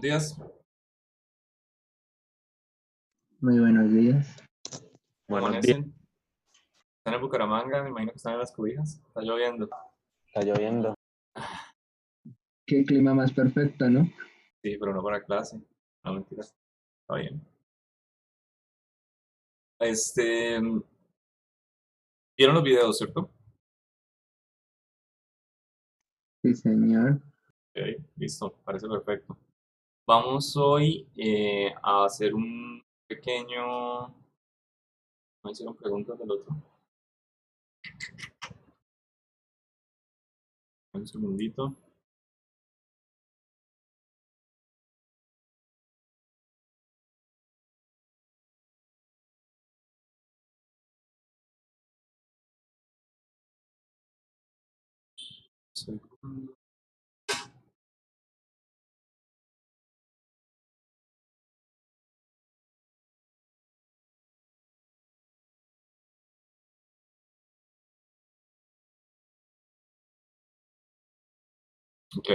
Buenos días. Muy buenos días. ¿Cómo Buenos días, amanecen? ¿Están en Bucaramanga? Me imagino que están en las cobijas. Está lloviendo. está lloviendo. Qué clima más perfecto, ¿no? Sí, pero no para clase. No, mentira. Está bien. Este, ¿Vieron los videos, cierto? Sí, señor. Ok, listo. Parece perfecto. Vamos hoy a hacer un pequeño... ¿Me hicieron preguntas del otro? Un segundito. Segundo. Ok,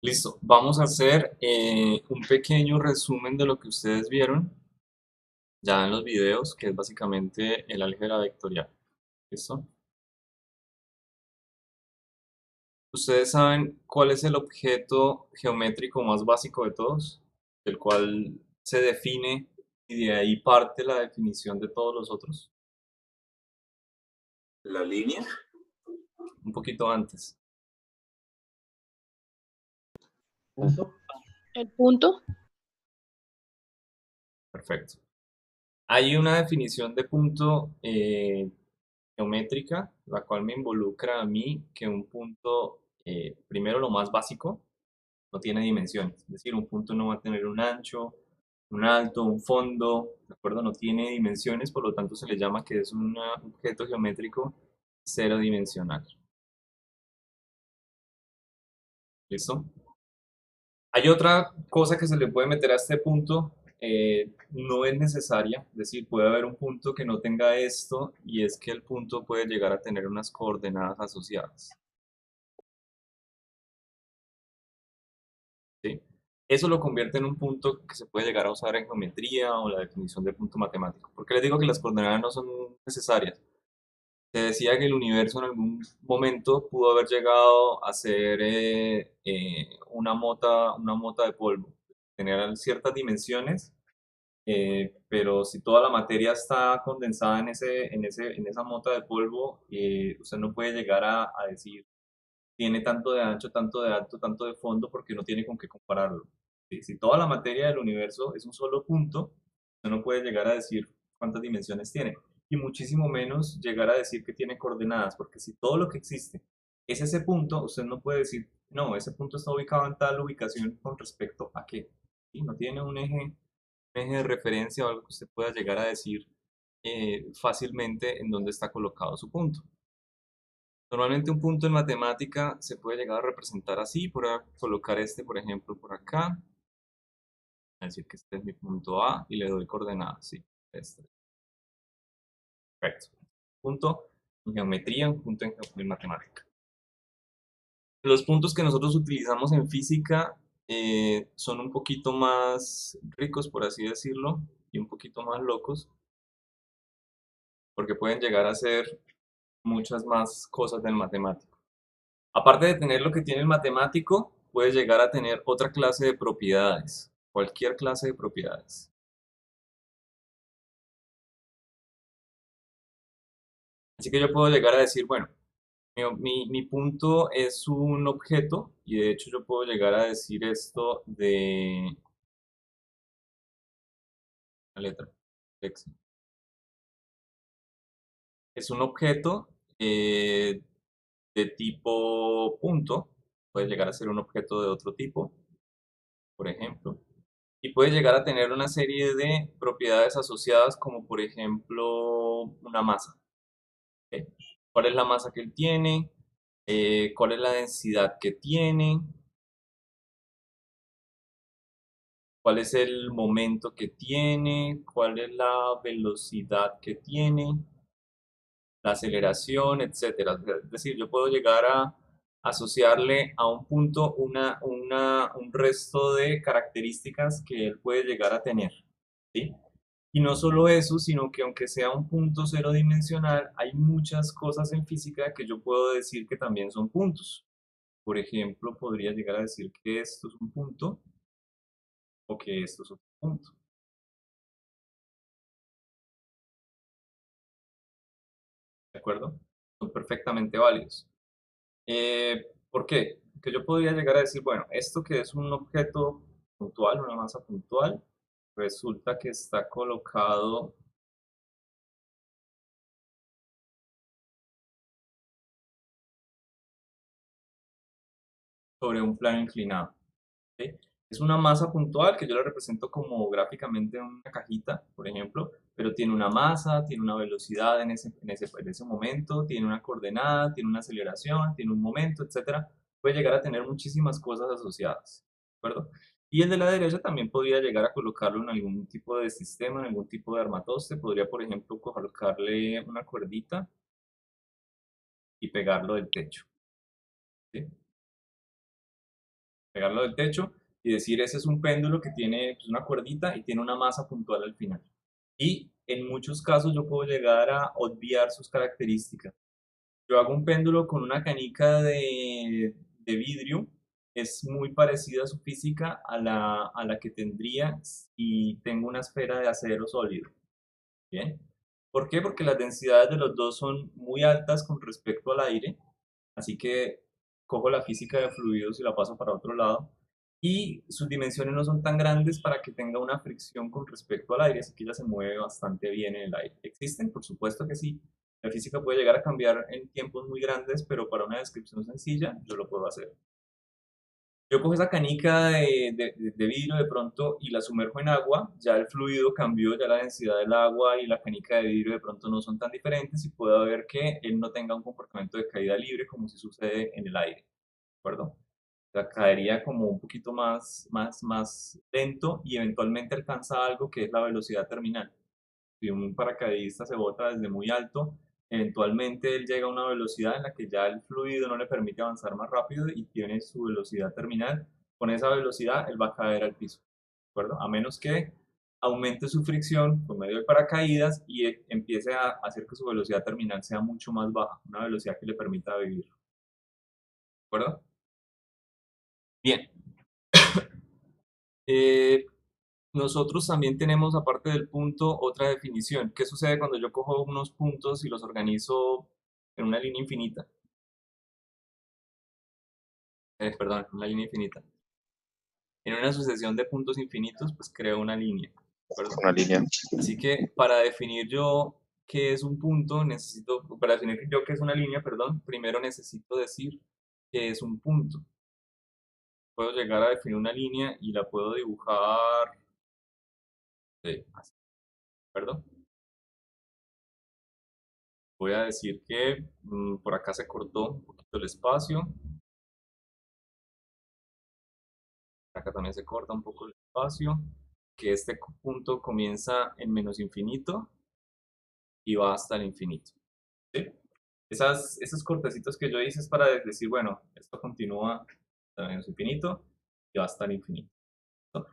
listo. Vamos a hacer un pequeño resumen de lo que ustedes vieron ya en los videos, que es básicamente el álgebra vectorial. ¿Listo? ¿Ustedes saben cuál es el objeto geométrico más básico de todos? El cual se define y de ahí parte la definición de todos los otros. ¿La línea? Un poquito antes. ¿Punto? El punto. Perfecto. Hay una definición de punto geométrica, la cual me involucra a mí que un punto, primero lo más básico, no tiene dimensiones. Es decir, un punto no va a tener un ancho, un alto, un fondo, ¿de acuerdo? No tiene dimensiones, por lo tanto se le llama que es un objeto geométrico cero dimensional. ¿Listo? Hay otra cosa que se le puede meter a este punto, no es necesaria, es decir, puede haber un punto que no tenga esto y es que el punto puede llegar a tener unas coordenadas asociadas. ¿Sí? Eso lo convierte en un punto que se puede llegar a usar en geometría o la definición de punto matemático. ¿Por qué les digo que las coordenadas no son necesarias? Se decía que el universo en algún momento pudo haber llegado a ser una mota de polvo, tener ciertas dimensiones, pero si toda la materia está condensada en esa mota de polvo, usted no puede llegar a decir tiene tanto de ancho, tanto de alto, tanto de fondo, porque no tiene con qué compararlo. ¿Sí? Si toda la materia del universo es un solo punto, usted no puede llegar a decir cuántas dimensiones tiene, y muchísimo menos llegar a decir que tiene coordenadas, porque si todo lo que existe es ese punto, usted no puede decir, no, ese punto está ubicado en tal ubicación con respecto a qué. ¿Sí? No tiene un eje de referencia o algo que usted pueda llegar a decir fácilmente en dónde está colocado su punto. Normalmente un punto en matemática se puede llegar a representar así, voy a colocar este, por ejemplo, por acá, a decir que este es mi punto A y le doy coordenadas, sí, este. Perfecto. Punto en geometría, un punto en matemática. Los puntos que nosotros utilizamos en física son un poquito más ricos, por así decirlo, y un poquito más locos, porque pueden llegar a ser muchas más cosas del matemático. Aparte de tener lo que tiene el matemático, puede llegar a tener otra clase de propiedades, cualquier clase de propiedades. Así que yo puedo llegar a decir, bueno, mi punto es un objeto y de hecho yo puedo llegar a decir esto de la letra X. Es un objeto de tipo punto, puede llegar a ser un objeto de otro tipo, por ejemplo. Y puede llegar a tener una serie de propiedades asociadas como por ejemplo una masa. ¿Ok? ¿Cuál es la masa que él tiene? ¿Cuál es la densidad que tiene? ¿Cuál es el momento que tiene? ¿Cuál es la velocidad que tiene? La aceleración, etcétera. Es decir, yo puedo llegar asociarle a un punto un resto de características que él puede llegar a tener, ¿sí? Y no solo eso, sino que aunque sea un punto cero dimensional, hay muchas cosas en física que yo puedo decir que también son puntos. Por ejemplo, podría llegar a decir que esto es un punto o que esto es otro punto. ¿De acuerdo? Son perfectamente válidos. ¿Por qué? Porque yo podría llegar a decir, bueno, esto que es un objeto puntual, una masa puntual, resulta que está colocado sobre un plano inclinado. ¿Sí? Es una masa puntual que yo la represento como gráficamente en una cajita, por ejemplo, pero tiene una masa, tiene una velocidad en ese momento, tiene una coordenada, tiene una aceleración, tiene un momento, etcétera. Puede llegar a tener muchísimas cosas asociadas, ¿de acuerdo? Y el de la derecha también podría llegar a colocarlo en algún tipo de sistema, en algún tipo de armatoste. Podría, por ejemplo, colocarle una cuerdita y pegarlo del techo, ¿sí? Pegarlo del techo y decir ese es un péndulo que tiene pues, una cuerdita y tiene una masa puntual al final. Y en muchos casos yo puedo llegar a obviar sus características. Yo hago un péndulo con una canica de vidrio, es muy parecida a su física a la que tendría si tengo una esfera de acero sólido. ¿Bien? ¿Por qué? Porque las densidades de los dos son muy altas con respecto al aire, así que cojo la física de fluidos y la paso para otro lado, y sus dimensiones no son tan grandes para que tenga una fricción con respecto al aire, así que ella se mueve bastante bien en el aire. ¿Existen? Por supuesto que sí. La física puede llegar a cambiar en tiempos muy grandes, pero para una descripción sencilla yo lo puedo hacer. Yo cojo esa canica de vidrio de pronto y la sumerjo en agua, ya el fluido cambió, ya la densidad del agua y la canica de vidrio de pronto no son tan diferentes y puedo ver que él no tenga un comportamiento de caída libre como si sucede en el aire, ¿de acuerdo? O sea, caería como un poquito más lento y eventualmente alcanza algo que es la velocidad terminal. Si un paracaidista se bota desde muy alto, eventualmente él llega a una velocidad en la que ya el fluido no le permite avanzar más rápido y tiene su velocidad terminal. Con esa velocidad él va a caer al piso, ¿de acuerdo? A menos que aumente su fricción por medio de paracaídas y empiece a hacer que su velocidad terminal sea mucho más baja, una velocidad que le permita vivir, ¿de acuerdo? Bien. Eh, Nosotros también tenemos, aparte del punto, otra definición. ¿Qué sucede cuando yo cojo unos puntos y los organizo en una línea infinita? Perdón, en una línea infinita. En una sucesión de puntos infinitos, pues creo una línea, ¿de acuerdo? Una línea. Así que para definir yo qué es un punto, para definir yo qué es una línea, perdón, primero necesito decir qué es un punto. Puedo llegar a definir una línea y la puedo dibujar, así, ¿de acuerdo? Voy a decir que por acá se cortó un poquito el espacio. Acá también se corta un poco el espacio. Que este punto comienza en menos infinito y va hasta el infinito. ¿Sí? Esos cortecitos que yo hice es para decir, bueno, esto continúa hasta menos infinito y va hasta el infinito. ¿No?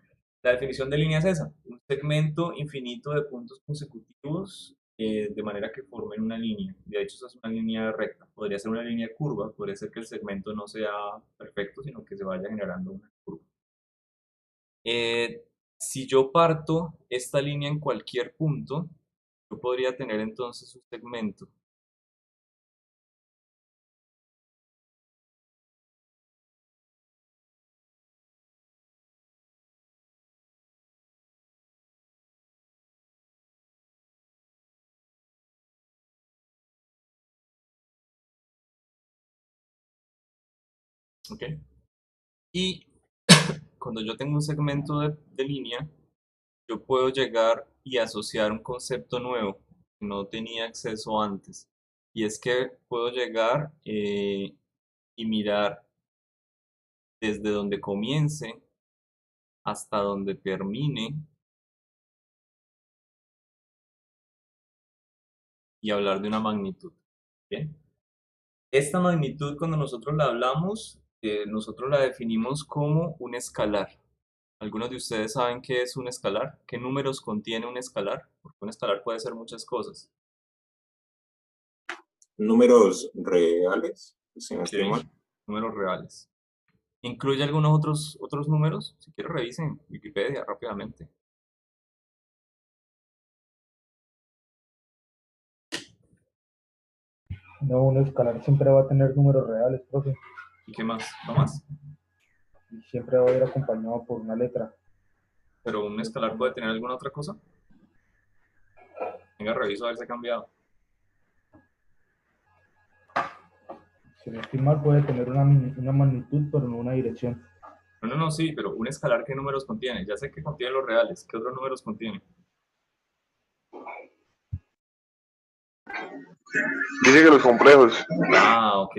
La definición de línea es esa, un segmento infinito de puntos consecutivos de manera que formen una línea. De hecho, esa es una línea recta. Podría ser una línea curva, podría ser que el segmento no sea perfecto, sino que se vaya generando una curva. Si yo parto esta línea en cualquier punto, yo podría tener entonces un segmento. ¿Ok? Y cuando yo tengo un segmento de línea, yo puedo llegar y asociar un concepto nuevo que no tenía acceso antes. Y es que puedo llegar y mirar desde donde comience hasta donde termine y hablar de una magnitud. ¿Bien? Esta magnitud, cuando nosotros la hablamos, nosotros la definimos como un escalar. ¿Algunos de ustedes saben qué es un escalar? ¿Qué números contiene un escalar? Porque un escalar puede ser muchas cosas. Números reales, si no estoy Ok, mal. números reales. ¿Incluye algunos otros números? Si quieren revisen Wikipedia rápidamente. No, un escalar siempre va a tener números reales, profe, ¿Y qué más? ¿No más? y siempre va a ir acompañado por una letra. ¿Pero un escalar puede tener alguna otra cosa? Venga, reviso a ver si ha cambiado. Si no estoy mal, puede tener una magnitud, pero no una dirección. No, sí, pero un escalar, ¿qué números contiene? Ya sé que contiene los reales. ¿Qué otros números contiene? Dice que los complejos. Ah, ok.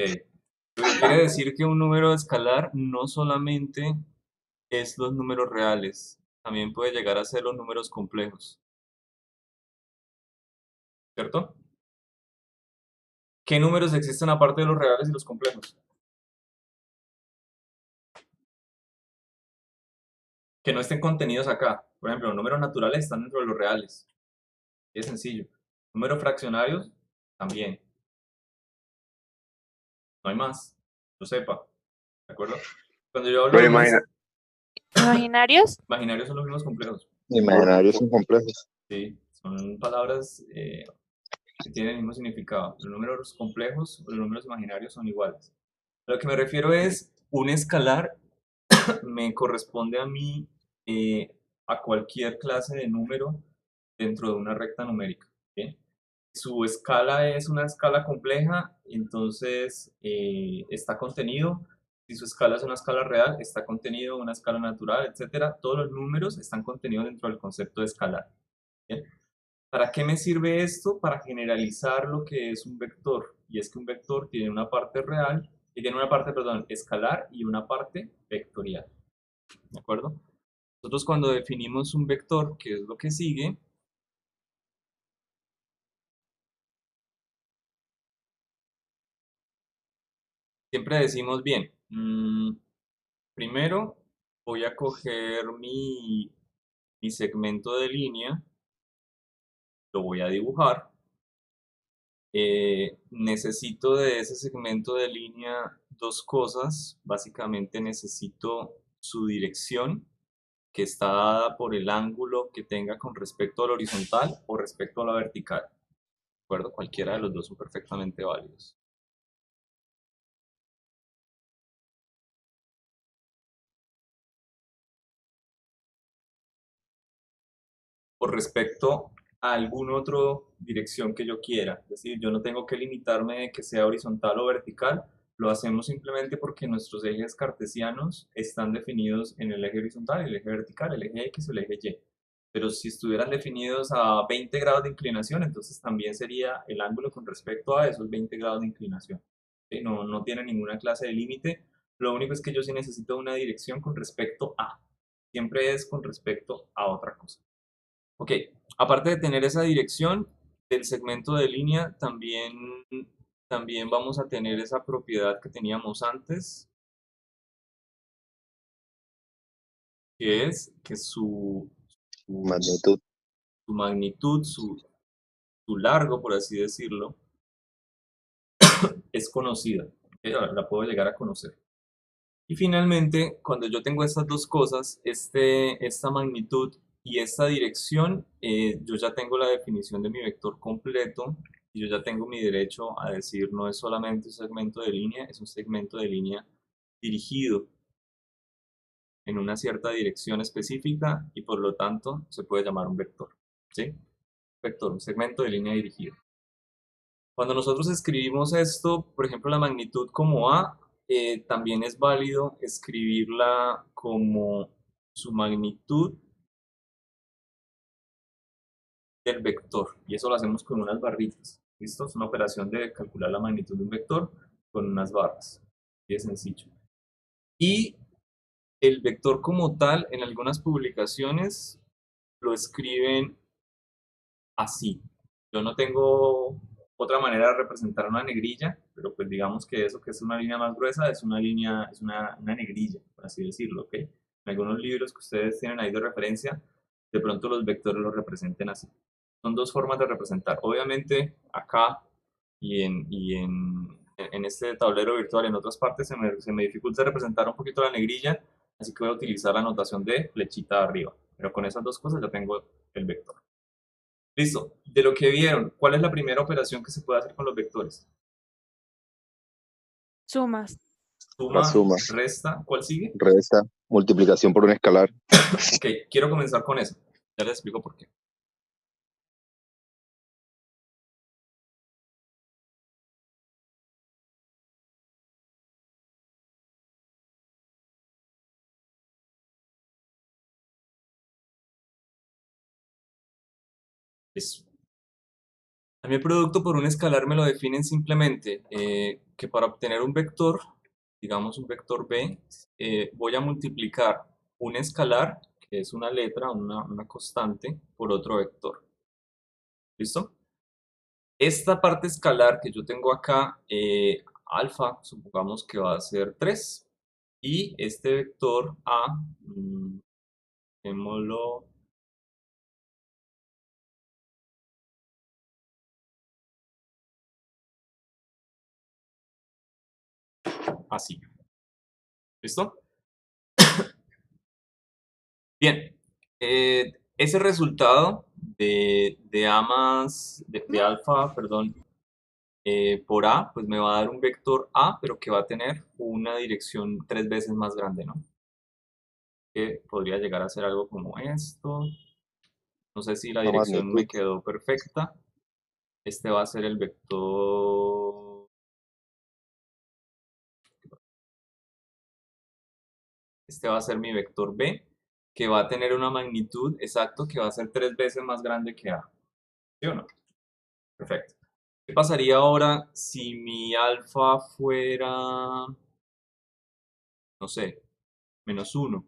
Quiere decir que un número escalar no solamente es los números reales, también puede llegar a ser los números complejos, ¿cierto? ¿Qué números existen aparte de los reales y los complejos? Que no estén contenidos acá. Por ejemplo, los números naturales están dentro de los reales. Es sencillo. Números fraccionarios también. No hay más. Lo sepa. ¿De acuerdo? Cuando yo hablo Pero de números ¿Imaginarios? imaginarios son los mismos complejos. Imaginarios son complejos. Sí, son palabras que tienen el mismo significado. Los números complejos o los números imaginarios son iguales. A lo que me refiero es, un escalar me corresponde a mí a cualquier clase de número dentro de una recta numérica. ¿Sí? Su escala es una escala compleja, entonces está contenido. Si su escala es una escala real, está contenido una escala natural, etcétera. Todos los números están contenidos dentro del concepto de escalar. ¿Bien? ¿Para qué me sirve esto? Para generalizar lo que es un vector. Y es que un vector tiene una parte real, y tiene una parte, perdón, escalar y una parte vectorial. ¿De acuerdo? Nosotros cuando definimos un vector, que es lo que sigue, siempre decimos bien, primero voy a coger mi segmento de línea, lo voy a dibujar. Necesito de ese segmento de línea dos cosas. Básicamente necesito su dirección, que está dada por el ángulo que tenga con respecto al horizontal o respecto a la vertical. ¿De acuerdo? Cualquiera de los dos son perfectamente válidos. Por respecto a alguna otra dirección que yo quiera. Es decir, yo no tengo que limitarme de que sea horizontal o vertical, lo hacemos simplemente porque nuestros ejes cartesianos están definidos en el eje horizontal y el eje vertical, el eje X o el eje Y. Pero si estuvieran definidos a 20 grados de inclinación, entonces también sería el ángulo con respecto a esos 20 grados de inclinación. ¿Sí? No tiene ninguna clase de límite. Lo único es que yo sí necesito una dirección con respecto a. Siempre es con respecto a otra cosa. Ok, aparte de tener esa dirección del segmento de línea, también vamos a tener esa propiedad que teníamos antes, que es que Magnitud. su magnitud, su largo, por así decirlo, es conocida. ¿Ok? La puedo llegar a conocer. Y finalmente, cuando yo tengo estas dos cosas, esta magnitud y esta dirección, yo ya tengo la definición de mi vector completo y yo ya tengo mi derecho a decir no es solamente un segmento de línea, es un segmento de línea dirigido en una cierta dirección específica y por lo tanto se puede llamar un vector. ¿Sí? Vector, un segmento de línea dirigido. Cuando nosotros escribimos esto, por ejemplo, la magnitud como A, también es válido escribirla como su magnitud del vector. Y eso lo hacemos con unas barritas. ¿Listo? Es una operación de calcular la magnitud de un vector con unas barras. Y es sencillo. Y el vector como tal, en algunas publicaciones, lo escriben así. Yo no tengo otra manera de representar una negrilla pero pues digamos que eso que es una línea más gruesa es una línea, es una negrilla, por así decirlo, ¿ok? En algunos libros que ustedes tienen ahí de referencia, de pronto los vectores los representen así. Son dos formas de representar. Obviamente acá en este tablero virtual, en otras partes se me dificulta representar un poquito la negrilla, así que voy a utilizar la notación de flechita arriba. Pero con esas dos cosas ya tengo el vector. Listo. De lo que vieron, ¿cuál es la primera operación que se puede hacer con los vectores? Sumas. La suma, Resta. ¿Cuál sigue? resta, multiplicación por un escalar. Ok, quiero comenzar con eso. Ya les explico por qué. Eso. A mí el producto por un escalar me lo definen simplemente que para obtener un vector, digamos un vector b, voy a multiplicar un escalar, que es una letra, una constante, por otro vector. ¿Listo? Esta parte escalar que yo tengo acá, alfa, supongamos que va a ser 3. Y este vector a, llamémoslo así. ¿Listo? Bien, ese resultado de A más, de alfa, perdón, por A, pues me va a dar un vector A, pero que va a tener una dirección 3 veces más grande, ¿no? Que podría llegar a ser algo como esto. No sé si la La dirección me magnitud. quedó perfecta. Este va a ser el vector. Este va a ser mi vector B, que va a tener una magnitud exacto que va a ser 3 veces más grande que A. ¿Sí o no? Perfecto. ¿Qué pasaría ahora si mi alfa fuera, no sé, -1?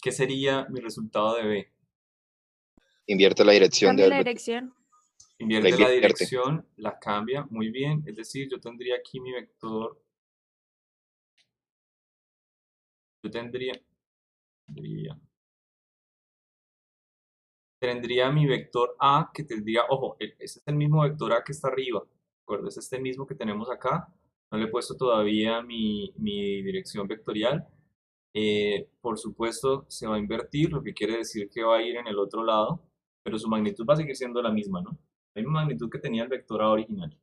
¿Qué sería mi resultado de B? Invierte la dirección Cambia del la vector. dirección. Invierte la invierte. dirección, la cambia, muy bien. Es decir, yo tendría aquí mi vector. Yo tendría mi vector A que tendría, ojo, ese es el mismo vector A que está arriba, ¿de acuerdo? Es este mismo que tenemos acá. No le he puesto todavía mi dirección vectorial. Por supuesto, se va a invertir, lo que quiere decir que va a ir en el otro lado, pero su magnitud va a seguir siendo la misma, ¿no? La misma magnitud que tenía el vector A original.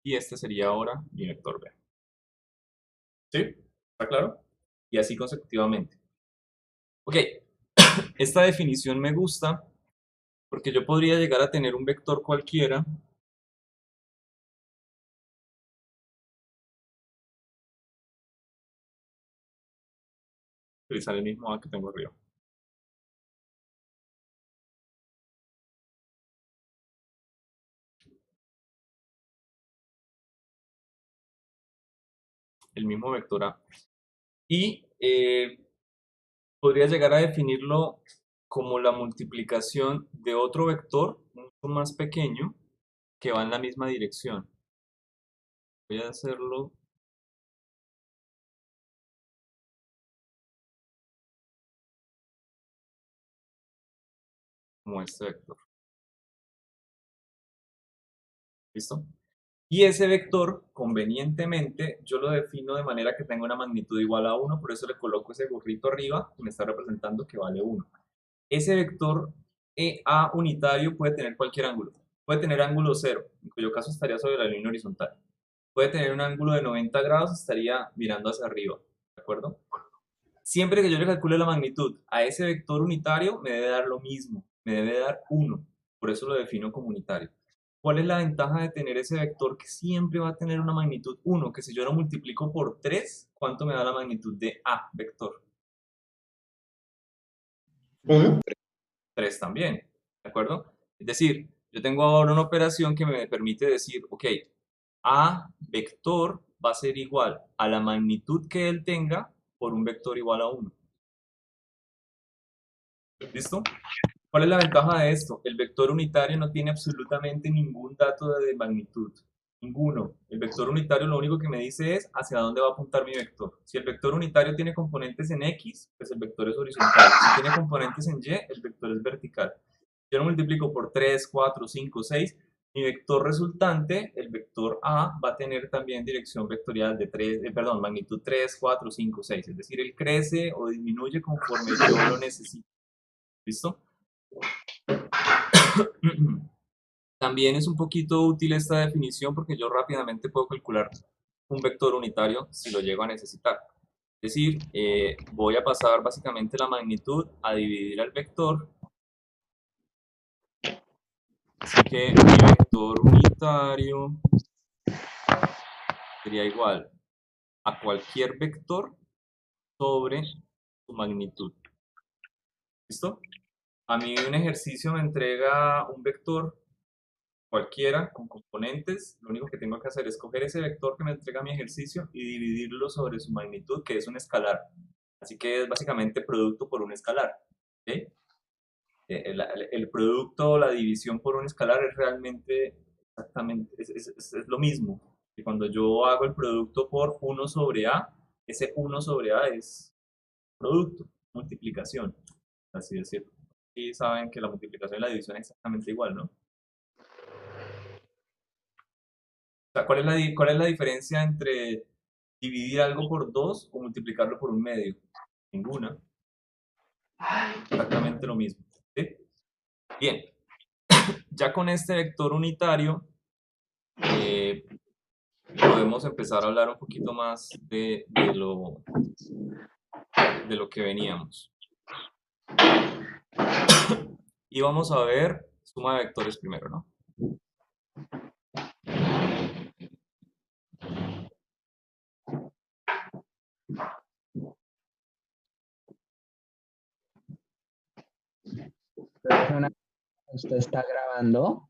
Y este sería ahora mi vector B. ¿Sí? ¿Está claro? Y así consecutivamente. Ok, esta definición me gusta porque yo podría llegar a tener un vector cualquiera utilizar el mismo A que tengo arriba. El mismo vector A. Y podría llegar a definirlo como la multiplicación de otro vector mucho más pequeño que va en la misma dirección. Voy a hacerlo como este vector. ¿Listo? Y ese vector, convenientemente, yo lo defino de manera que tenga una magnitud igual a 1, por eso le coloco ese gorrito arriba que me está representando que vale 1. Ese vector A unitario puede tener cualquier ángulo. Puede tener ángulo 0, en cuyo caso estaría sobre la línea horizontal. Puede tener un ángulo de 90 grados, estaría mirando hacia arriba, ¿de acuerdo? Siempre que yo le calcule la magnitud a ese vector unitario, me debe dar lo mismo, me debe dar 1, por eso lo defino como unitario. ¿Cuál es la ventaja de tener ese vector que siempre va a tener una magnitud 1? Que si yo lo multiplico por 3, ¿cuánto me da la magnitud de A vector? 3 también, ¿de acuerdo? Es decir, yo tengo ahora una operación que me permite decir, ok, A vector va a ser igual a la magnitud que él tenga por un vector igual a 1. ¿Listo? ¿Cuál es la ventaja de esto? El vector unitario no tiene absolutamente ningún dato de magnitud. Ninguno. El vector unitario lo único que me dice es hacia dónde va a apuntar mi vector. Si el vector unitario tiene componentes en X, pues el vector es horizontal. Si tiene componentes en Y, el vector es vertical. Yo lo multiplico por 3, 4, 5, 6. Mi vector resultante, el vector A, va a tener también dirección vectorial de magnitud 3, 4, 5, 6. Es decir, él crece o disminuye conforme yo lo necesito. ¿Listo? También es un poquito útil esta definición porque yo rápidamente puedo calcular un vector unitario si lo llego a necesitar. Es decir, voy a pasar básicamente la magnitud a dividir al vector. Así que mi vector unitario sería igual a cualquier vector sobre su magnitud. ¿Listo? A mí un ejercicio me entrega un vector cualquiera con componentes. Lo único que tengo que hacer es coger ese vector que me entrega mi ejercicio y dividirlo sobre su magnitud, que es un escalar. Así que es básicamente producto por un escalar. ¿Sí? El producto, la división por un escalar es realmente exactamente, es lo mismo. Y cuando yo hago el producto por 1 sobre A, ese 1 sobre A es producto, multiplicación, así decirlo. Y saben que la multiplicación y la división es exactamente igual, ¿no? O sea, ¿cuál es la diferencia entre dividir algo por 2 o multiplicarlo por un medio? Ninguna. Exactamente lo mismo. ¿Sí? Bien. Ya con este vector unitario podemos empezar a hablar un poquito más de lo que veníamos. Y vamos a ver suma de vectores primero, ¿no? Persona, ¿usted está grabando?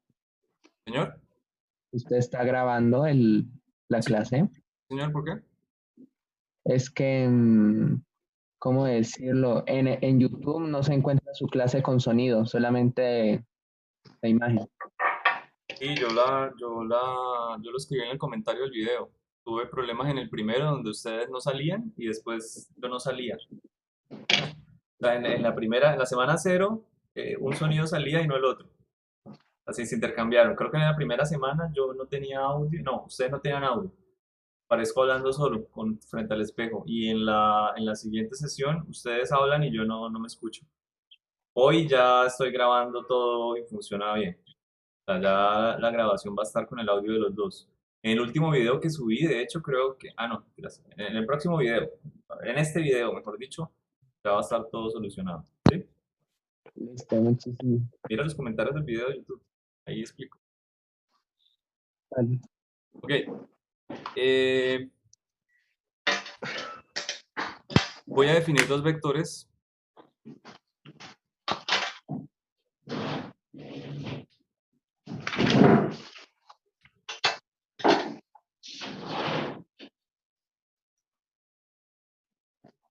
Señor, ¿Usted está grabando la Sí. clase? señor, ¿por qué? Es que, ¿cómo decirlo? En YouTube no se encuentra su clase con sonido, solamente la imagen. Sí, yo lo escribí en el comentario del video. Tuve problemas en el primero donde ustedes no salían y después yo no salía. O sea, en la semana 0, un sonido salía y no el otro. Así se intercambiaron. Creo que en la primera semana yo no tenía audio, no, ustedes no tenían audio. Parezco hablando solo frente al espejo. Y en la siguiente sesión ustedes hablan y yo no me escucho. Hoy ya estoy grabando todo y funciona bien. O sea, ya la grabación va a estar con el audio de los dos. En el último video que subí, de hecho, creo que... Ah, no, gracias. En el próximo video, en este video, mejor dicho, ya va a estar todo solucionado. ¿Sí? Listo, muchísimo. Mira los comentarios del video de YouTube. Ahí explico. Vale. Ok. Voy a definir dos vectores.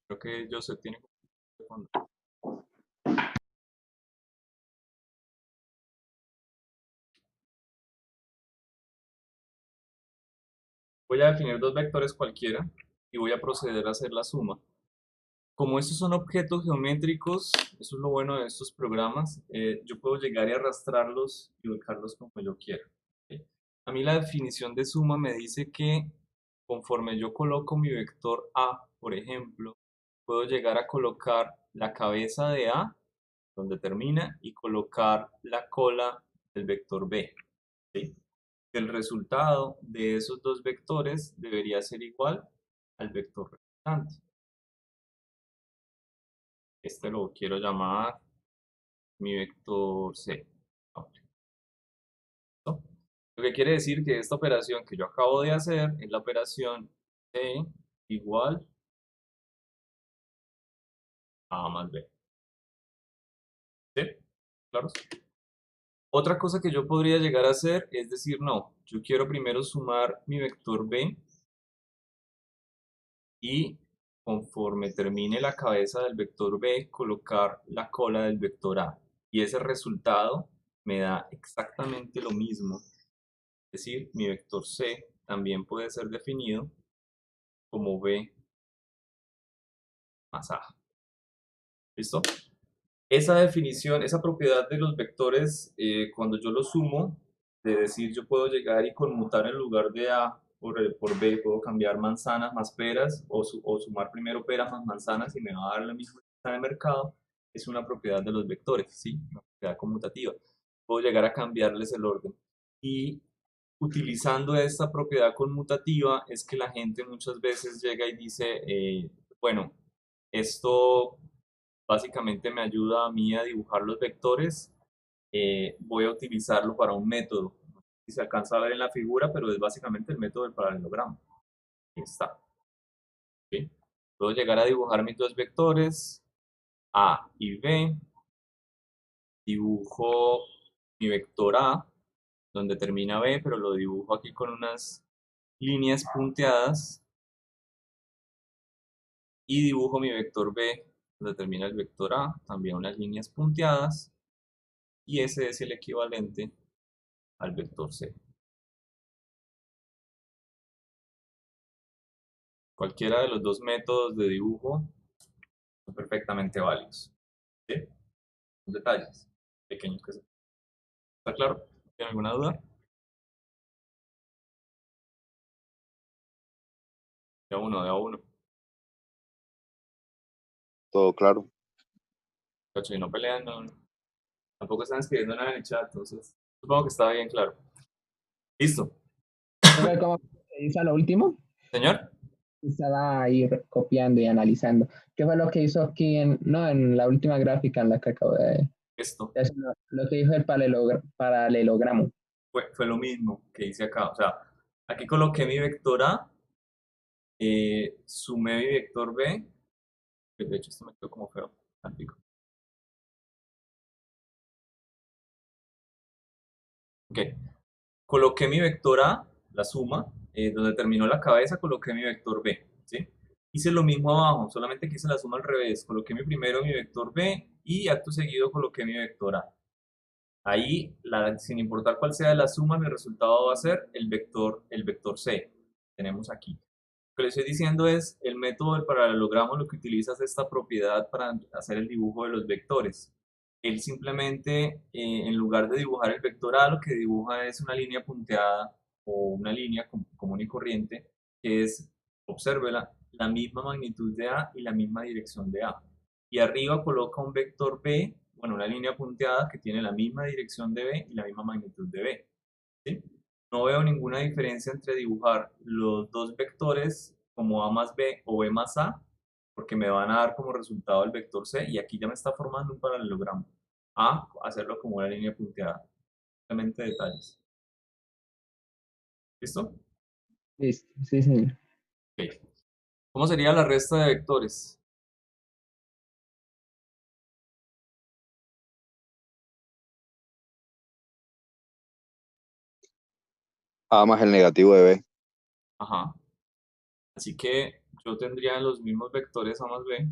Creo que Joseph tiene... Voy a definir dos vectores cualquiera y voy a proceder a hacer la suma. Como estos son objetos geométricos, eso es lo bueno de estos programas, yo puedo llegar y arrastrarlos y ubicarlos como yo quiera. ¿Sí? A mí la definición de suma me dice que conforme yo coloco mi vector A, por ejemplo, puedo llegar a colocar la cabeza de A, donde termina, y colocar la cola del vector B. ¿Sí? El resultado de esos dos vectores debería ser igual al vector resultante. Este lo quiero llamar mi vector C. ¿Listo? Lo que quiere decir que esta operación que yo acabo de hacer es la operación C igual a A más B. ¿Sí? ¿Claro? Otra cosa que yo podría llegar a hacer es decir, no, yo quiero primero sumar mi vector B y conforme termine la cabeza del vector B, colocar la cola del vector A. y ese resultado me da exactamente lo mismo. Es decir, mi vector C también puede ser definido como B más A. ¿Listo? Esa definición, esa propiedad de los vectores, cuando yo los sumo, de decir yo puedo llegar y conmutar en lugar de A por B, puedo cambiar manzanas más peras o sumar primero peras más manzanas y me va a dar la misma lista de mercado, es una propiedad de los vectores, ¿sí? Una propiedad conmutativa. Puedo llegar a cambiarles el orden. Y utilizando esta propiedad conmutativa es que la gente muchas veces llega y dice, bueno, esto básicamente me ayuda a mí a dibujar los vectores. Voy a utilizarlo para un método. No sé si se alcanza a ver en la figura, pero es básicamente el método del paralelogramo. Ahí está. ¿Sí? Puedo llegar a dibujar mis dos vectores, A y B. Dibujo mi vector A, donde termina B, pero lo dibujo aquí con unas líneas punteadas. Y dibujo mi vector B, donde termina el vector A, también unas líneas punteadas. Y ese es el equivalente al vector C. Cualquiera de los dos métodos de dibujo son perfectamente válidos. ¿Sí? Son detalles pequeños que se... ¿Está claro? ¿Tiene alguna duda? De a uno, de a uno. Todo claro. Cacho, y no pelean, no. Tampoco están escribiendo nada en el chat, entonces supongo que está bien claro. Listo. Profe, ¿cómo se hizo lo último? Señor, Estaba ahí copiando y analizando. ¿Qué fue lo que hizo aquí en la última gráfica en la que acabo de esto hacer? Lo que dijo el paralelogramo. fue lo mismo que hice acá. O sea, aquí coloqué mi vector A, sumé mi vector B, que de hecho esto me quedó como feo. Tántico. Ok. Coloqué mi vector A, la suma, donde terminó la cabeza, coloqué mi vector B, ¿sí? Hice lo mismo abajo, solamente que hice la suma al revés. Coloqué primero mi vector B y acto seguido coloqué mi vector A. Ahí, sin importar cuál sea la suma, mi resultado va a ser el vector C. Tenemos aquí. Lo que le estoy diciendo es, el método del paralelogramo lo que utiliza es esta propiedad para hacer el dibujo de los vectores. Él simplemente, en lugar de dibujar el vector A, lo que dibuja es una línea punteada o una línea común y corriente, que es, obsérvela, la misma magnitud de A y la misma dirección de A. Y arriba coloca un vector B, bueno, una línea punteada que tiene la misma dirección de B y la misma magnitud de B. ¿Sí? No veo ninguna diferencia entre dibujar los dos vectores como A más B o B más A, porque me van a dar como resultado el vector C, y aquí ya me está formando un paralelogramo. A, hacerlo como una línea punteada. Simplemente detalles. ¿Listo? Listo, sí, señor. Ok. ¿Cómo sería la resta de vectores? A más el negativo de B. Ajá. Así que yo tendría los mismos vectores A más B.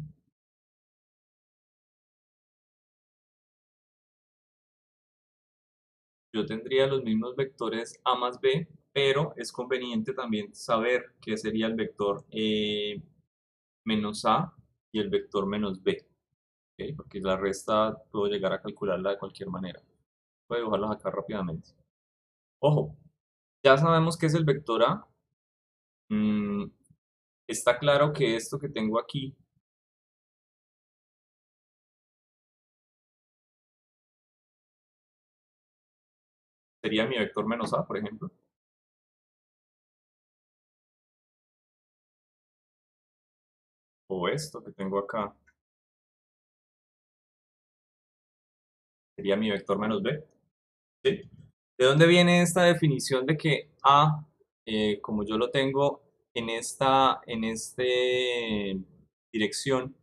Yo tendría los mismos vectores A más B, pero es conveniente también saber qué sería el vector menos A y el vector menos B, ¿ok? Porque la resta puedo llegar a calcularla de cualquier manera. Voy a dibujarlos acá rápidamente. Ojo, ya sabemos qué es el vector A. Está claro que esto que tengo aquí sería mi vector menos A, por ejemplo. O esto que tengo acá sería mi vector menos B. ¿Sí? ¿De dónde viene esta definición de que A, como yo lo tengo en este dirección,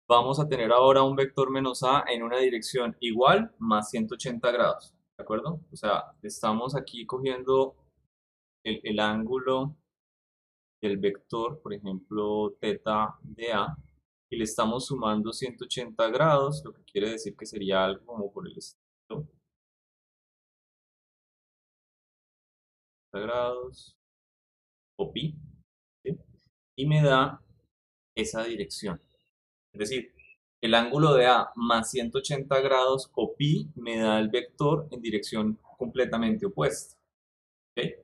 vamos a tener ahora un vector menos A en una dirección igual más 180 grados? ¿De acuerdo? O sea, estamos aquí cogiendo el ángulo del vector, por ejemplo, θ de A, y le estamos sumando 180 grados, lo que quiere decir que sería algo como por el estilo. Grados o pi, ¿sí? Y me da esa dirección. Es decir, el ángulo de A más 180 grados o pi me da el vector en dirección completamente opuesta. ¿Okay?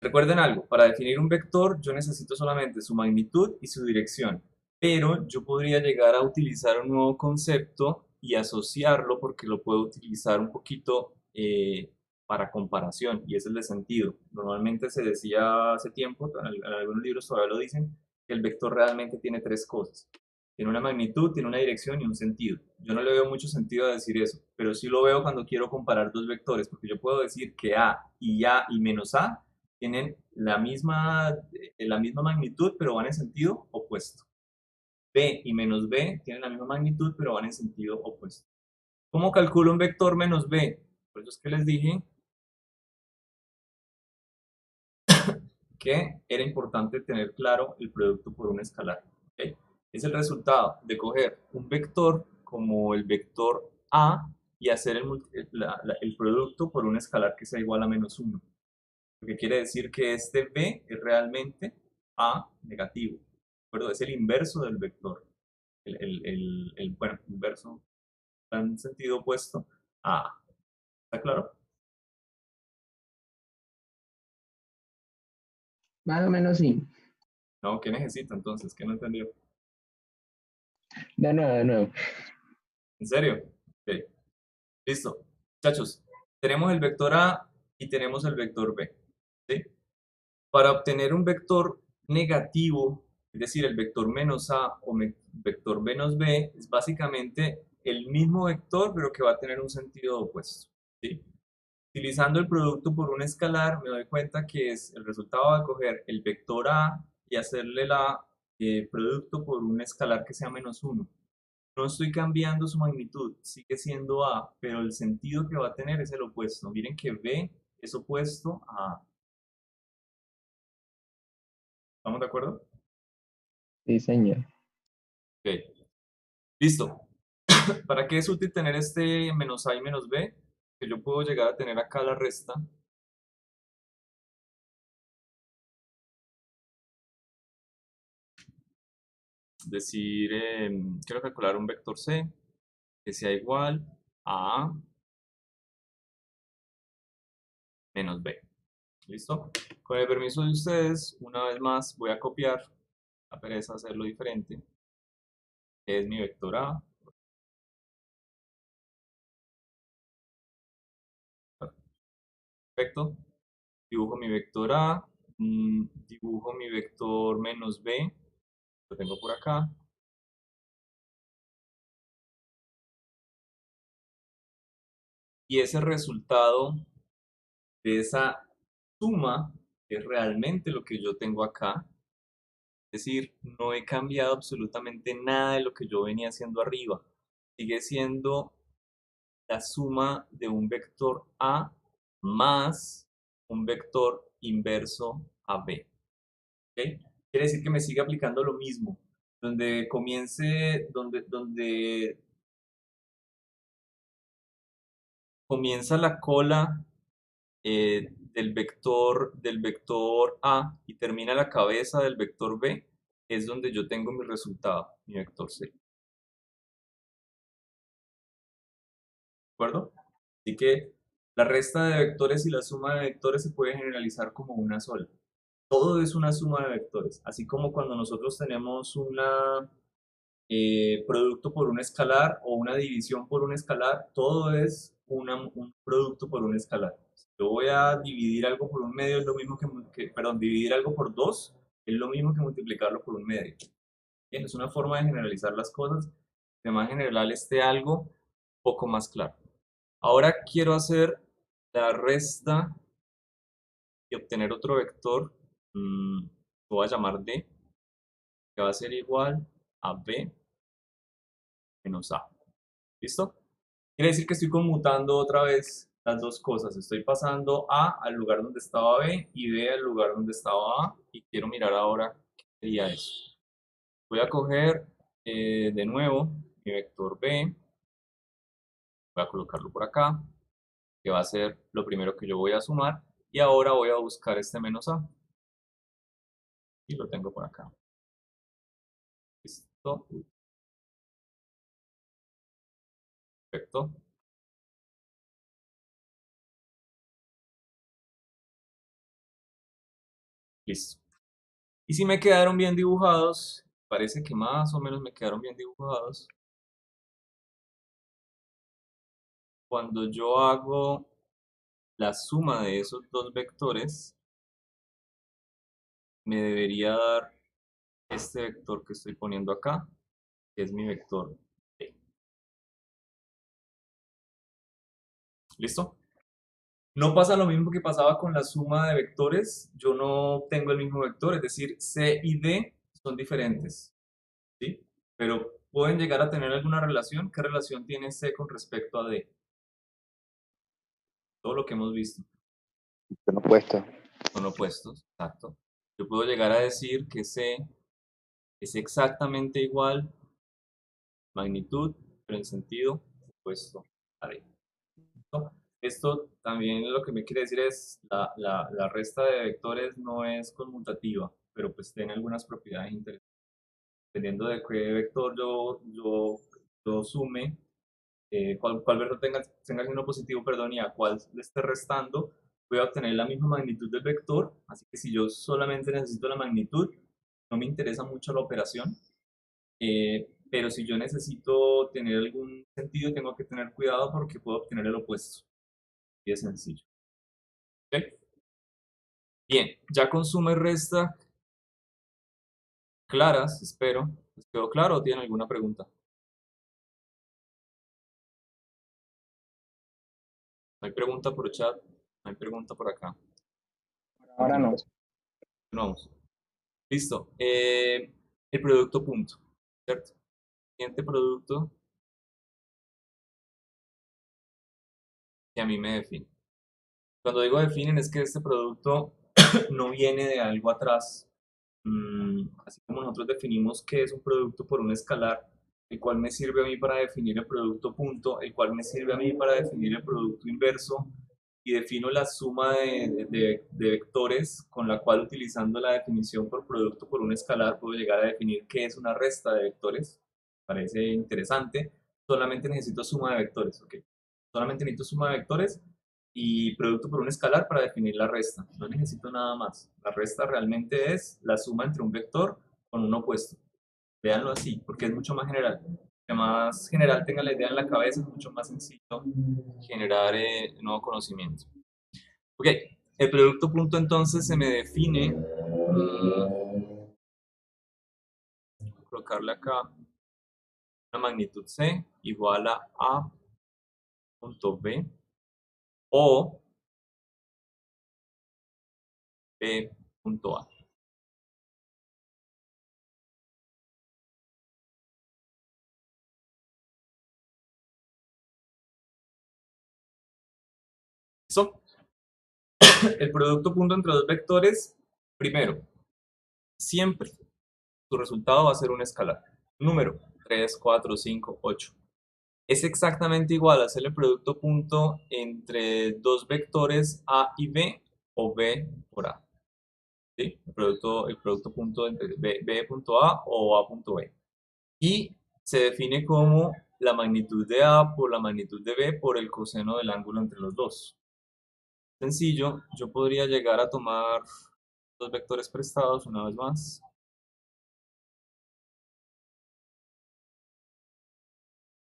Recuerden algo, para definir un vector yo necesito solamente su magnitud y su dirección, pero yo podría llegar a utilizar un nuevo concepto y asociarlo porque lo puedo utilizar un poquito para comparación, y es el de sentido. Normalmente se decía hace tiempo, en algunos libros todavía lo dicen, que el vector realmente tiene tres cosas. Tiene una magnitud, tiene una dirección y un sentido. Yo no le veo mucho sentido a decir eso, pero sí lo veo cuando quiero comparar dos vectores, porque yo puedo decir que A y menos A tienen la misma magnitud, pero van en sentido opuesto. B y menos B tienen la misma magnitud, pero van en sentido opuesto. ¿Cómo calculo un vector menos B? Por eso es que les dije que era importante tener claro el producto por un escalar. ¿Okay? Es el resultado de coger un vector como el vector A y hacer el producto por un escalar que sea igual a menos 1. Lo que quiere decir que este B es realmente A negativo. Pero es el inverso del vector. Bueno, inverso en sentido opuesto a A. ¿Está claro? Más o menos sí. No, ¿qué necesita entonces? ¿Qué no entendió? De nuevo, de nuevo. ¿En serio? Ok. Listo. Muchachos, tenemos el vector A y tenemos el vector B. ¿Sí? Para obtener un vector negativo, es decir, el vector menos A o vector menos B, es básicamente el mismo vector, pero que va a tener un sentido opuesto. ¿Sí? Utilizando el producto por un escalar, me doy cuenta que es el resultado de coger el vector A y hacerle el producto por un escalar que sea menos 1. No estoy cambiando su magnitud, sigue siendo A, pero el sentido que va a tener es el opuesto. Miren que B es opuesto a A. ¿Estamos de acuerdo? Sí, señor. Ok. Listo. ¿Para qué es útil tener este menos A y menos B? Que yo puedo llegar a tener acá la resta. Es decir, quiero calcular un vector C que sea igual a A menos B. ¿Listo? Con el permiso de ustedes, una vez más voy a copiar, la pereza hacerlo diferente. Es mi vector A. Perfecto. Dibujo mi vector A. Dibujo mi vector menos B. Lo tengo por acá. Y ese resultado de esa suma es realmente lo que yo tengo acá. Es decir, no he cambiado absolutamente nada de lo que yo venía haciendo arriba. Sigue siendo la suma de un vector A más un vector inverso a B. ¿Okay? Quiere decir que me sigue aplicando lo mismo. Donde comienza la cola del vector A y termina la cabeza del vector B, es donde yo tengo mi resultado, mi vector C. ¿De acuerdo? Así que la resta de vectores y la suma de vectores se puede generalizar como una sola. Todo es una suma de vectores, así como cuando nosotros tenemos un producto por un escalar o una división por un escalar, todo es un producto por un escalar. Si yo voy a dividir algo por un medio, es lo mismo perdón, dividir algo por 2 es lo mismo que multiplicarlo por un medio. Bien, es una forma de generalizar las cosas, de más general esté algo poco más claro. Ahora quiero hacer la resta y obtener otro vector, lo voy a llamar D, que va a ser igual a B menos A. ¿Listo? Quiere decir que estoy conmutando otra vez las dos cosas. Estoy pasando A al lugar donde estaba B y B al lugar donde estaba A. Y quiero mirar ahora qué sería eso. Voy a coger De nuevo, mi vector B, voy a colocarlo por acá, que va a ser lo primero que yo voy a sumar, y ahora voy a buscar este menos A, y lo tengo por acá. Listo. Perfecto. Listo. Y si me quedaron bien dibujados, parece que más o menos me quedaron bien dibujados. Cuando yo hago la suma de esos dos vectores, me debería dar este vector que estoy poniendo acá, que es mi vector B. ¿Listo? No pasa lo mismo que pasaba con la suma de vectores. Yo no tengo el mismo vector, es decir, C y D son diferentes, ¿sí? Pero pueden llegar a tener alguna relación. ¿Qué relación tiene C con respecto a D? Todo lo que hemos visto. Son opuestos. Son opuestos, exacto. Yo puedo llegar a decir que C es exactamente igual magnitud, pero en sentido opuesto a D. ¿Listo? Esto también lo que me quiere decir es la resta de vectores no es conmutativa, pero pues tiene algunas propiedades interesantes. Dependiendo de qué vector yo sume, cuál vector tenga signo positivo, perdón, y a cuál le esté restando, voy a obtener la misma magnitud del vector. Así que si yo solamente necesito la magnitud, no me interesa mucho la operación. Pero si yo necesito tener algún sentido, tengo que tener cuidado porque puedo obtener el opuesto. Y es sencillo. ¿Ok? Bien, ya con suma y resta claras, espero. ¿Les quedó claro o tienen alguna pregunta? No hay pregunta por chat, no hay pregunta por acá. Ahora no. Continuamos. Listo. El producto punto, ¿cierto? Siguiente producto que a mí me define. Cuando digo definen es que este producto no viene de algo atrás. Así como nosotros definimos qué es un producto por un escalar, el cual me sirve a mí para definir el producto punto, el cual me sirve a mí para definir el producto inverso, y defino la suma de vectores con la cual, utilizando la definición por producto por un escalar, puedo llegar a definir qué es una resta de vectores. Parece interesante. Solamente necesito suma de vectores, ¿ok? Solamente necesito suma de vectores y producto por un escalar para definir la resta. No necesito nada más. La resta realmente es la suma entre un vector con un opuesto. Véanlo así, porque es mucho más general. Que más general tenga la idea en la cabeza, es mucho más sencillo generar nuevo conocimiento. Ok, el producto punto entonces se me define, colocarle acá una magnitud C igual a punto B o B punto A. ¿Listo? El producto punto entre dos vectores, primero, siempre tu resultado va a ser un escalar. Número 3, 4, 5, 8. Es exactamente igual a hacer el producto punto entre dos vectores A y B o B por A. ¿Sí? El producto punto entre B punto A o A punto B. Y se define como la magnitud de A por la magnitud de B por el coseno del ángulo entre los dos. Sencillo, yo podría llegar a tomar dos vectores prestados una vez más.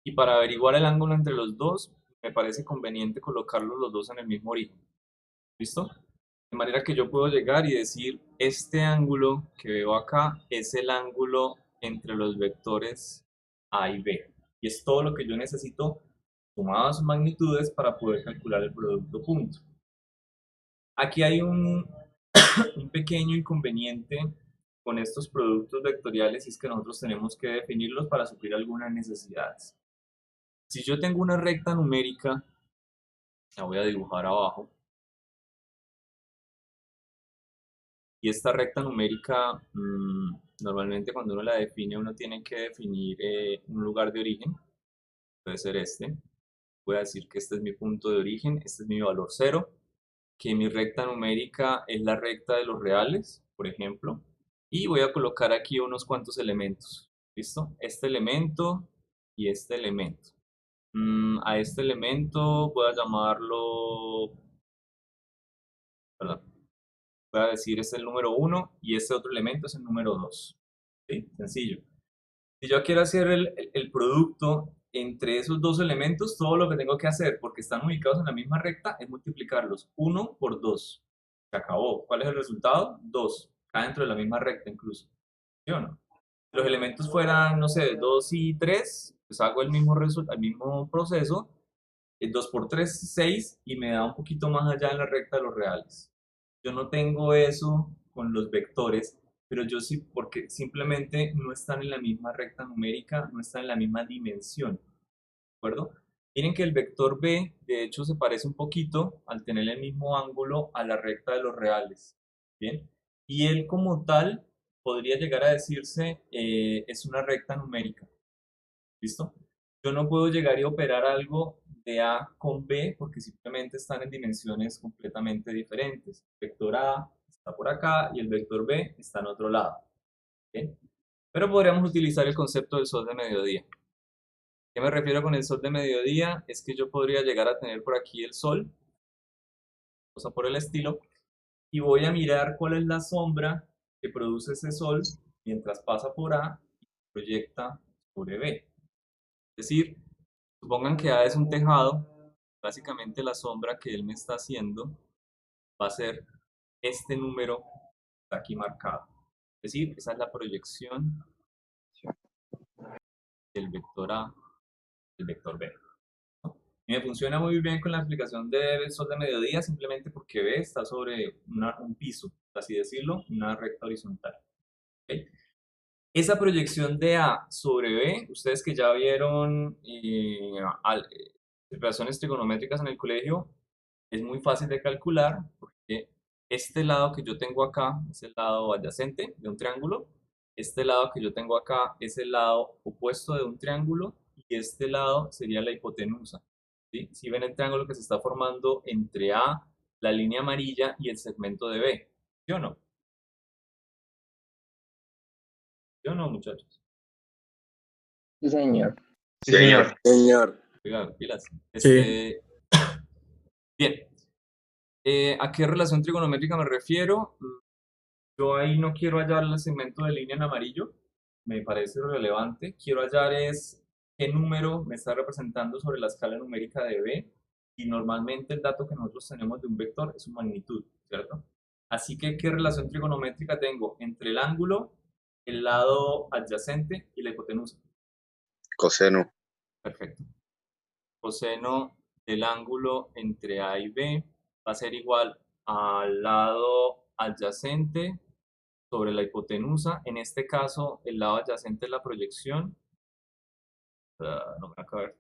Y para averiguar el ángulo entre los dos, me parece conveniente colocarlos los dos en el mismo origen. ¿Listo? De manera que yo puedo llegar y decir, este ángulo que veo acá es el ángulo entre los vectores A y B. Y es todo lo que yo necesito, sumadas sus magnitudes, para poder calcular el producto punto. Aquí hay un pequeño inconveniente con estos productos vectoriales, y es que nosotros tenemos que definirlos para suplir algunas necesidades. Si yo tengo una recta numérica, la voy a dibujar abajo, y esta recta numérica, normalmente cuando uno la define, uno tiene que definir un lugar de origen. Puede ser este. Voy a decir que este es mi punto de origen, este es mi valor 0, que mi recta numérica es la recta de los reales, por ejemplo, y voy a colocar aquí unos cuantos elementos. ¿Listo? Este elemento y este elemento. A este elemento voy a llamarlo, perdón, voy a decir este es el número 1 y este otro elemento es el número 2. ¿Sí? Sencillo. Si yo quiero hacer el producto entre esos dos elementos, todo lo que tengo que hacer, porque están ubicados en la misma recta, es multiplicarlos. 1 por 2. Se acabó. ¿Cuál es el resultado? 2. Está dentro de la misma recta incluso. ¿Sí o no? Si los elementos fueran, no sé, 2 y 3, pues hago el mismo proceso. 2 por 3, 6, y me da un poquito más allá en la recta de los reales. Yo no tengo eso con los vectores, pero yo sí, porque simplemente no están en la misma recta numérica, no están en la misma dimensión, ¿de acuerdo? Miren que el vector b, de hecho, se parece un poquito, al tener el mismo ángulo, a la recta de los reales, ¿bien? Y él como tal, podría llegar a decirse, es una recta numérica, ¿listo? Yo no puedo llegar y operar algo de A con B porque simplemente están en dimensiones completamente diferentes. El vector A está por acá y el vector B está en otro lado. ¿Okay? Pero podríamos utilizar el concepto del sol de mediodía. ¿Qué me refiero con el sol de mediodía? Es que yo podría llegar a tener por aquí el sol, cosa por el estilo, y voy a mirar cuál es la sombra que produce ese sol mientras pasa por A y proyecta sobre B. Es decir, supongan que A es un tejado, básicamente la sombra que él me está haciendo va a ser este número que está aquí marcado. Es decir, esa es la proyección del vector A, del vector B. ¿No? Y me funciona muy bien con la aplicación del sol de mediodía, simplemente porque B está sobre un piso, por así decirlo, una recta horizontal. ¿Okay? Esa proyección de A sobre B, ustedes que ya vieron operaciones trigonométricas en el colegio, es muy fácil de calcular porque este lado que yo tengo acá es el lado adyacente de un triángulo, este lado que yo tengo acá es el lado opuesto de un triángulo y este lado sería la hipotenusa. ¿Sí? Si ven el triángulo que se está formando entre A, la línea amarilla y el segmento de B, ¿sí o no? ¿Sí o no, muchachos? Sí, señor. Sí, señor. Señor. Oigan, pilas. Sí. Bien. ¿A qué relación trigonométrica me refiero? Yo ahí no quiero hallar el segmento de línea en amarillo, me parece relevante. Quiero hallar es qué número me está representando sobre la escala numérica de B, y normalmente el dato que nosotros tenemos de un vector es su magnitud, ¿cierto? Así que, ¿qué relación trigonométrica tengo entre el ángulo, el lado adyacente y la hipotenusa? Coseno. Perfecto. Coseno del ángulo entre A y B va a ser igual al lado adyacente sobre la hipotenusa. En este caso, el lado adyacente es la proyección. No me va a caber.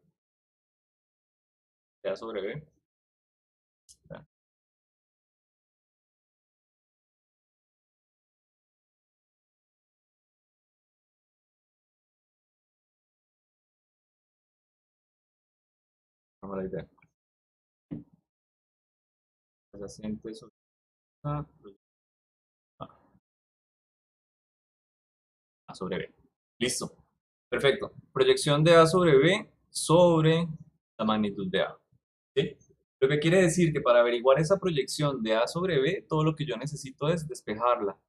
A sobre B. No me la idea. Adyacente sobre A sobre B. Listo. Perfecto. Proyección de A sobre B sobre la magnitud de A. ¿Sí? Lo que quiere decir que para averiguar esa proyección de A sobre B, todo lo que yo necesito es despejarla.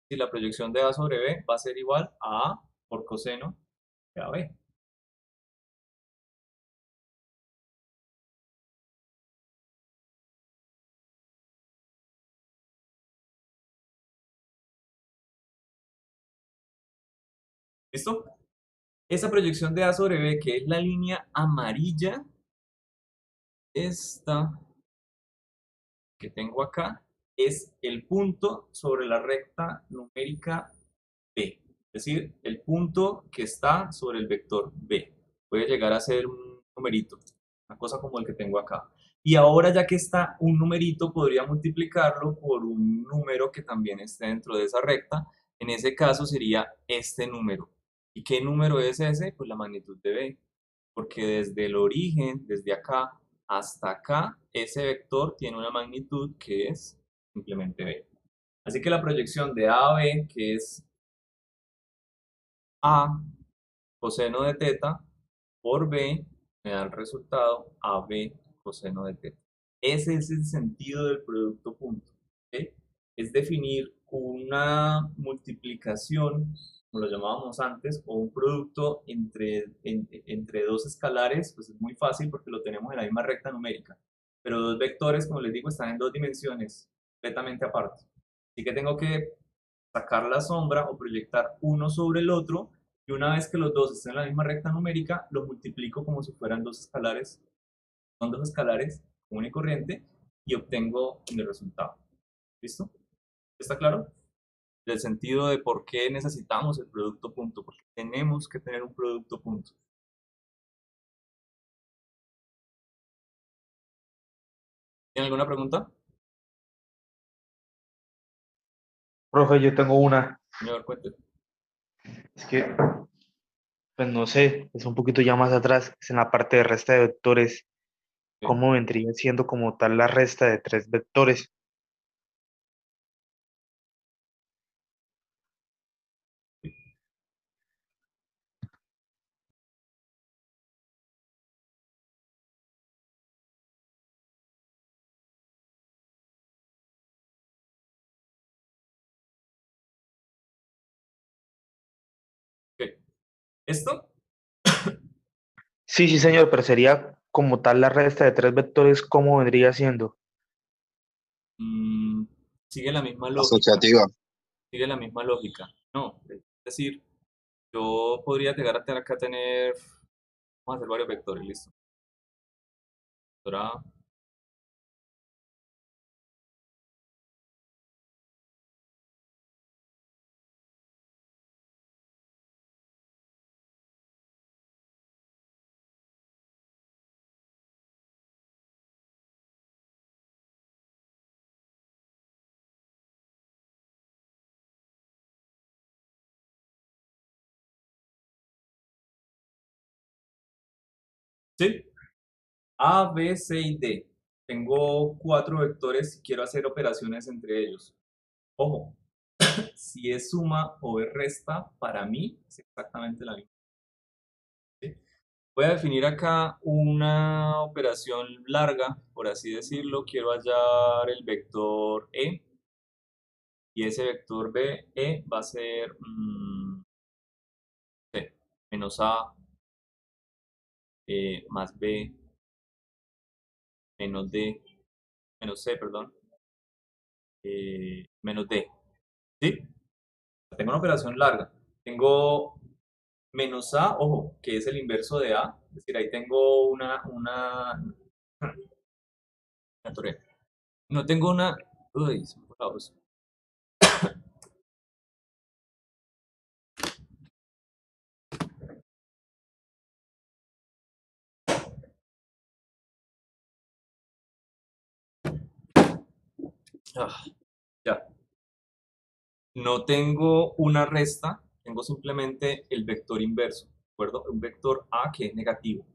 Si la proyección de A sobre B va a ser igual a A por coseno de AB. ¿Listo? Esa proyección de A sobre B, que es la línea amarilla, esta que tengo acá, es el punto sobre la recta numérica B. Es decir, el punto que está sobre el vector B. Puede llegar a ser un numerito, una cosa como el que tengo acá. Y ahora ya que está un numerito, podría multiplicarlo por un número que también esté dentro de esa recta. En ese caso sería este número. ¿Y qué número es ese? Pues la magnitud de b. Porque desde el origen, desde acá hasta acá, ese vector tiene una magnitud que es simplemente b. Así que la proyección de a a b, que es a coseno de teta por b, me da el resultado ab coseno de teta. Ese es el sentido del producto punto. ¿Ok? Es definir una multiplicación, como lo llamábamos antes, o un producto entre dos escalares, pues es muy fácil porque lo tenemos en la misma recta numérica. Pero dos vectores, como les digo, están en dos dimensiones completamente aparte. Así que tengo que sacar la sombra o proyectar uno sobre el otro, y una vez que los dos estén en la misma recta numérica, los multiplico como si fueran dos escalares, son dos escalares común y corriente, y obtengo mi resultado. ¿Listo? ¿Está claro? El sentido de por qué necesitamos el producto punto, porque tenemos que tener un producto punto. ¿Tienen alguna pregunta? Profe, yo tengo una. Señor, cuente. Es que, pues no sé, es un poquito ya más atrás, es en la parte de resta de vectores. Ok. ¿Cómo vendría siendo como tal la resta de tres vectores? Ok. ¿Esto? Sí, sí, señor, pero sería como tal la resta de tres vectores, ¿cómo vendría siendo? Mm, sigue la misma lógica. Asociativa. Sigue la misma lógica. No, es decir, yo podría llegar a tener acá tener, vamos a hacer varios vectores, listo. Vector A, ¿sí? A, B, C y D. Tengo cuatro vectores y quiero hacer operaciones entre ellos. Ojo, si es suma o es resta, para mí es exactamente la misma. ¿Sí? Voy a definir acá una operación larga, por así decirlo. Quiero hallar el vector E, y ese vector B, E, va a ser C, menos A más B menos D, menos C, perdón, menos D. ¿Sí? Tengo una operación larga. Tengo menos A, ojo, que es el inverso de A. Es decir, ahí tengo me atoré. No tengo una. Uy, se me fue la voz. Ah, ya. No tengo una resta, tengo simplemente el vector inverso, ¿de acuerdo? Un vector A que es negativo,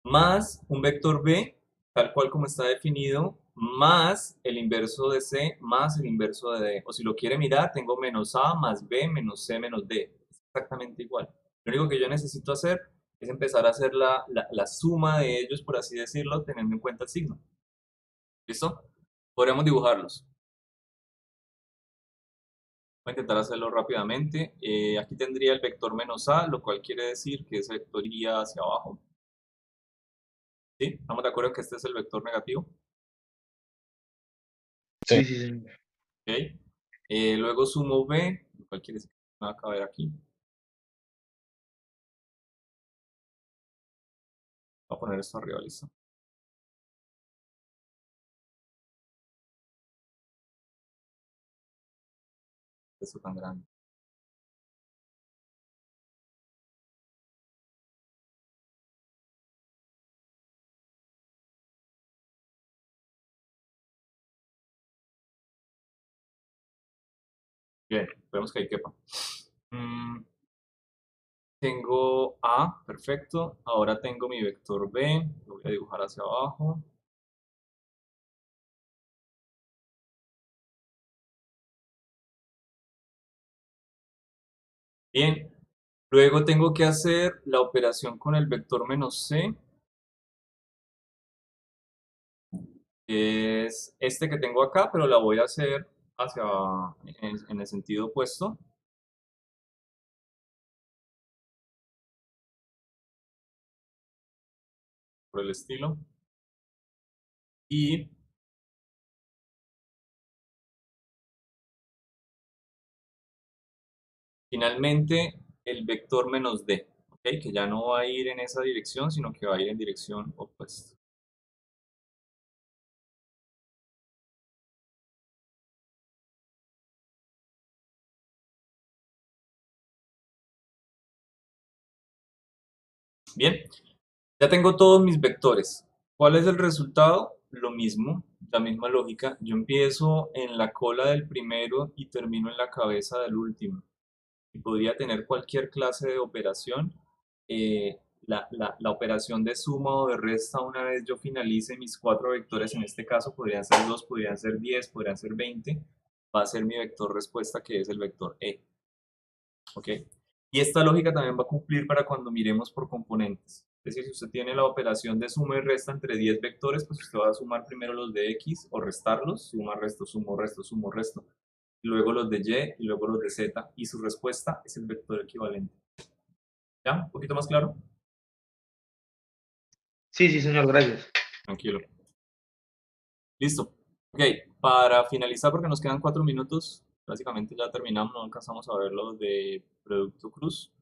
más un vector B, tal cual como está definido, más el inverso de C, más el inverso de D. O si lo quiere mirar, tengo menos A más B menos C menos D. Es exactamente igual. Lo único que yo necesito hacer es empezar a hacer la suma de ellos, por así decirlo, teniendo en cuenta el signo. ¿Listo? Podríamos dibujarlos. Voy a intentar hacerlo rápidamente. Aquí tendría el vector menos A, lo cual quiere decir que ese vector iría hacia abajo. ¿Sí? ¿Estamos de acuerdo que este es el vector negativo? Sí, sí, señor. ¿Ok? Luego sumo B, lo cual quiere decir que me va a caber aquí. Voy a poner esto arriba, listo. Esto tan grande. Bien, esperemos que ahí quepa. Tengo A, perfecto. Ahora tengo mi vector B, lo voy a dibujar hacia abajo. Bien, luego tengo que hacer la operación con el vector menos C, que es este que tengo acá, pero la voy a hacer hacia, en el sentido opuesto. Por el estilo. Y finalmente el vector menos D, ¿ok? Que ya no va a ir en esa dirección, sino que va a ir en dirección opuesta. Bien, ya tengo todos mis vectores. ¿Cuál es el resultado? Lo mismo, la misma lógica. Yo empiezo en la cola del primero y termino en la cabeza del último. Y podría tener cualquier clase de operación. La operación de suma o de resta, una vez yo finalice mis 4 vectores, en este caso podrían ser 2, podrían ser 10, podrían ser 20, va a ser mi vector respuesta, que es el vector E. ¿Ok? Y esta lógica también va a cumplir para cuando miremos por componentes. Es decir, si usted tiene la operación de suma y resta entre 10 vectores, pues usted va a sumar primero los de X o restarlos, suma, resto, sumo, resto, sumo, resto, y luego los de Y y luego los de Z, y su respuesta es el vector equivalente. ¿Ya? ¿Un poquito más claro? Sí, sí, señor, gracias. Tranquilo. Listo. Ok, para finalizar, porque nos quedan 4 minutos, básicamente ya terminamos, no alcanzamos a ver los de producto cruz.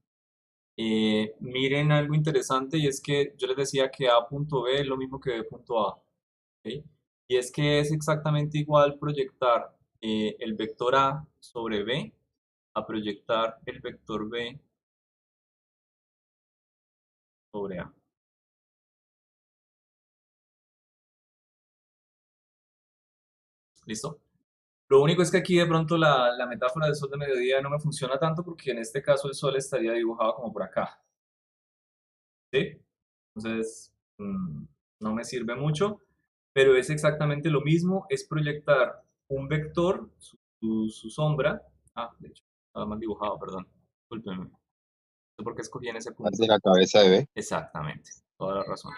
Miren algo interesante, y es que yo les decía que A.B es lo mismo que B.A. ¿Ok? Y es que es exactamente igual proyectar el vector A sobre B a proyectar el vector B sobre A. ¿Listo? Lo único es que aquí de pronto la metáfora del sol de mediodía no me funciona tanto, porque en este caso el sol estaría dibujado como por acá. ¿Sí? Entonces, no me sirve mucho, pero es exactamente lo mismo, es proyectar un vector, su sombra. De hecho, estaba mal dibujado, perdón. Discúlpenme. No sé por qué escogí en ese punto. de la cabeza de B. Exactamente, toda la razón.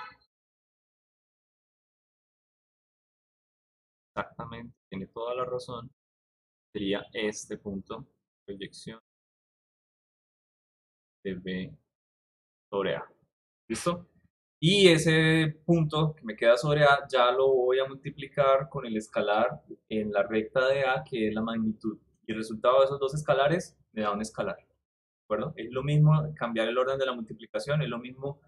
Exactamente, tiene toda la razón. Sería este punto, proyección de B sobre A. ¿Listo? Y ese punto que me queda sobre A ya lo voy a multiplicar con el escalar en la recta de A, que es la magnitud. Y el resultado de esos dos escalares me da un escalar. ¿De acuerdo? Es lo mismo cambiar el orden de la multiplicación, es lo mismo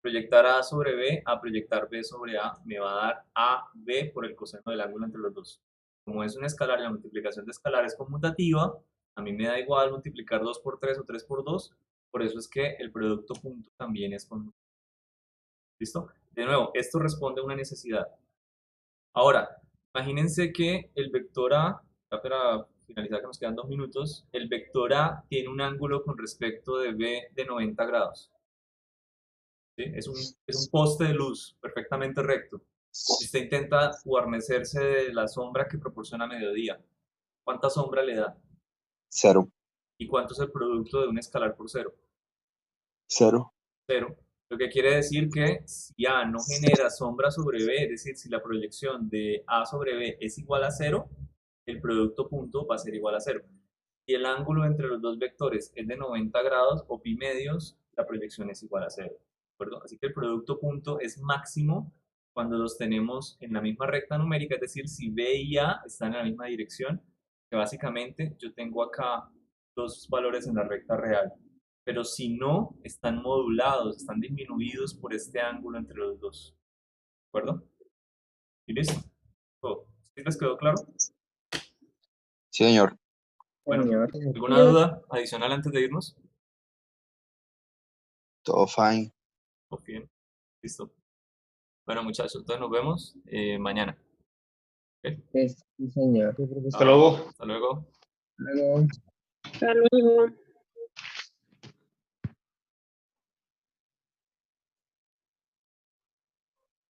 proyectar A sobre B a proyectar B sobre A. Me va a dar AB por el coseno del ángulo entre los dos. Como es un escalar y la multiplicación de escalar es conmutativa, a mí me da igual multiplicar 2 por 3 o 3 por 2. Por eso es que el producto punto también es conmutativo. ¿Listo? De nuevo, esto responde a una necesidad. Ahora, imagínense que el vector A, ya para finalizar que nos quedan 2 minutos, el vector A tiene un ángulo con respecto de B de 90 grados. ¿Sí? Es un poste de luz perfectamente recto. Si usted intenta guarnecerse de la sombra que proporciona mediodía, ¿cuánta sombra le da? 0, ¿Y cuánto es el producto de un escalar por cero? 0. 0. Lo que quiere decir que si A no genera sombra sobre B, es decir, si la proyección de A sobre B es igual a 0, el producto punto va a ser igual a 0. Si el ángulo entre los dos vectores es de 90 grados o pi medios, la proyección es igual a 0. ¿De acuerdo? Así que el producto punto es máximo cuando los tenemos en la misma recta numérica, es decir, si B y A están en la misma dirección, que básicamente yo tengo acá dos valores en la recta real. Pero si no, están modulados, están disminuidos por este ángulo entre los dos. ¿De acuerdo? ¿Y listo? ¿Sí les quedó claro? Sí, señor. Bueno, Señor. ¿alguna duda adicional antes de irnos? Todo fine. ¿O bien? Listo. Bueno, muchachos, entonces nos vemos mañana. ¿Ok? Sí, señor. Hasta luego. Hasta luego. Luego. Hasta luego.